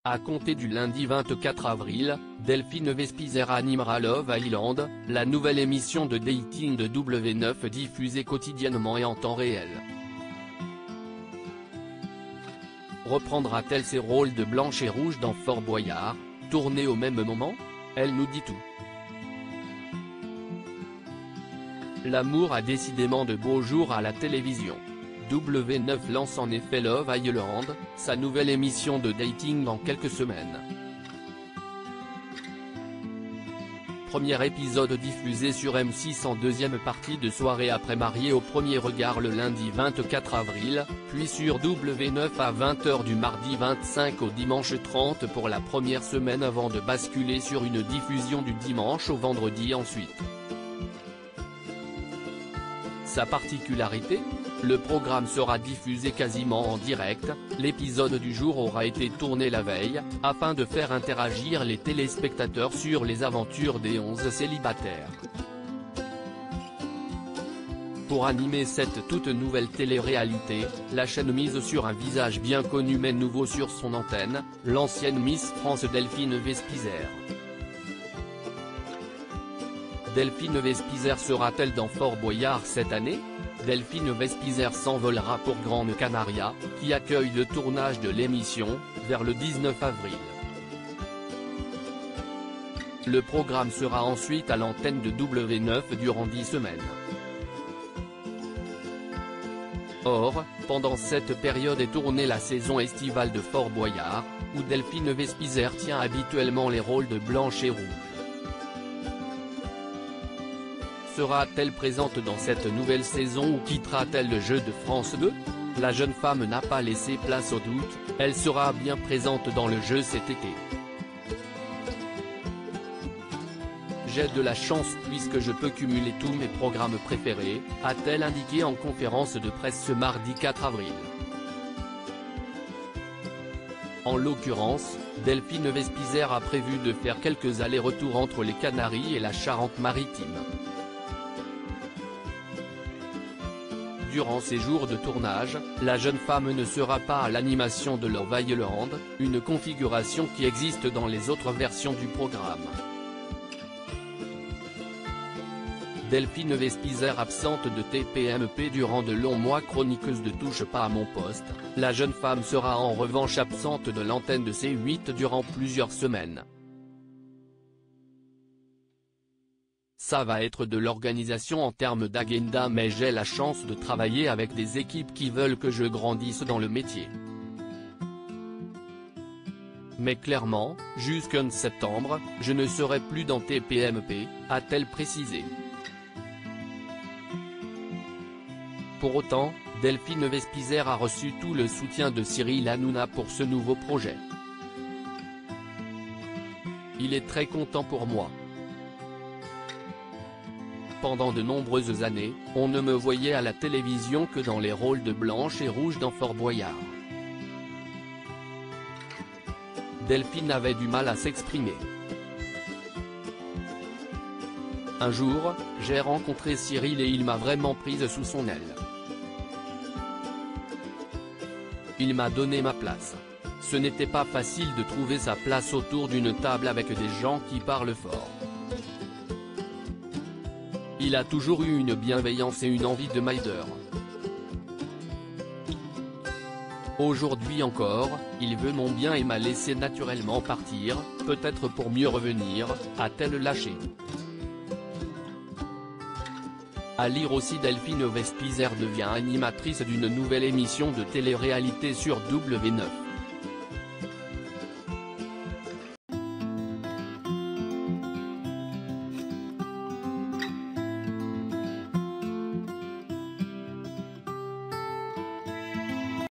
À compter du lundi 24 avril, Delphine Vespizer animera Love Island, la nouvelle émission de dating de W9 diffusée quotidiennement et en temps réel. Reprendra-t-elle ses rôles de Blanche et Rouge dans Fort Boyard, tournés au même moment? Elle nous dit tout. L'amour a décidément de beaux jours à la télévision. W9 lance en effet Love Island, sa nouvelle émission de dating dans quelques semaines. Premier épisode diffusé sur M6 en deuxième partie de soirée après Marié au premier regard le lundi 24 avril, puis sur W9 à 20h du mardi 25 au dimanche 30 pour la première semaine avant de basculer sur une diffusion du dimanche au vendredi ensuite. Sa particularité ? Le programme sera diffusé quasiment en direct, l'épisode du jour aura été tourné la veille, afin de faire interagir les téléspectateurs sur les aventures des 11 célibataires. Pour animer cette toute nouvelle télé-réalité, la chaîne mise sur un visage bien connu mais nouveau sur son antenne, l'ancienne Miss France Delphine Vespizer. Delphine Vespizer sera-t-elle dans Fort Boyard cette année? Delphine Vespizer s'envolera pour Grande Canaria, qui accueille le tournage de l'émission, vers le 19 avril. Le programme sera ensuite à l'antenne de W9 durant 10 semaines. Or, pendant cette période est tournée la saison estivale de Fort Boyard, où Delphine Vespizer tient habituellement les rôles de Blanche et Rouge. Sera-t-elle présente dans cette nouvelle saison ou quittera-t-elle le jeu de France 2? La jeune femme n'a pas laissé place au doute, elle sera bien présente dans le jeu cet été. J'ai de la chance puisque je peux cumuler tous mes programmes préférés, a-t-elle indiqué en conférence de presse ce mardi 4 avril. En l'occurrence, Delphine Vespizer a prévu de faire quelques allers-retours entre les Canaries et la Charente-Maritime. Durant ces jours de tournage, la jeune femme ne sera pas à l'animation de Love Island, une configuration qui existe dans les autres versions du programme. Delphine Vespizer absente de TPMP durant de longs mois. Chroniqueuse de Touche pas à mon poste, la jeune femme sera en revanche absente de l'antenne de C8 durant plusieurs semaines. Ça va être de l'organisation en termes d'agenda mais j'ai la chance de travailler avec des équipes qui veulent que je grandisse dans le métier. Mais clairement, jusqu'en septembre, je ne serai plus dans TPMP, a-t-elle précisé. Pour autant, Delphine Vespizer a reçu tout le soutien de Cyril Hanouna pour ce nouveau projet. Il est très content pour moi. Pendant de nombreuses années, on ne me voyait à la télévision que dans les rôles de Blanche et Rouge dans Fort Boyard. Delphine avait du mal à s'exprimer. Un jour, j'ai rencontré Cyril et il m'a vraiment prise sous son aile. Il m'a donné ma place. Ce n'était pas facile de trouver sa place autour d'une table avec des gens qui parlent fort. Il a toujours eu une bienveillance et une envie de m'aider. Aujourd'hui encore, il veut mon bien et m'a laissé naturellement partir, peut-être pour mieux revenir, a-t-elle lâché. À lire aussi, Delphine Vespizer devient animatrice d'une nouvelle émission de télé-réalité sur W9.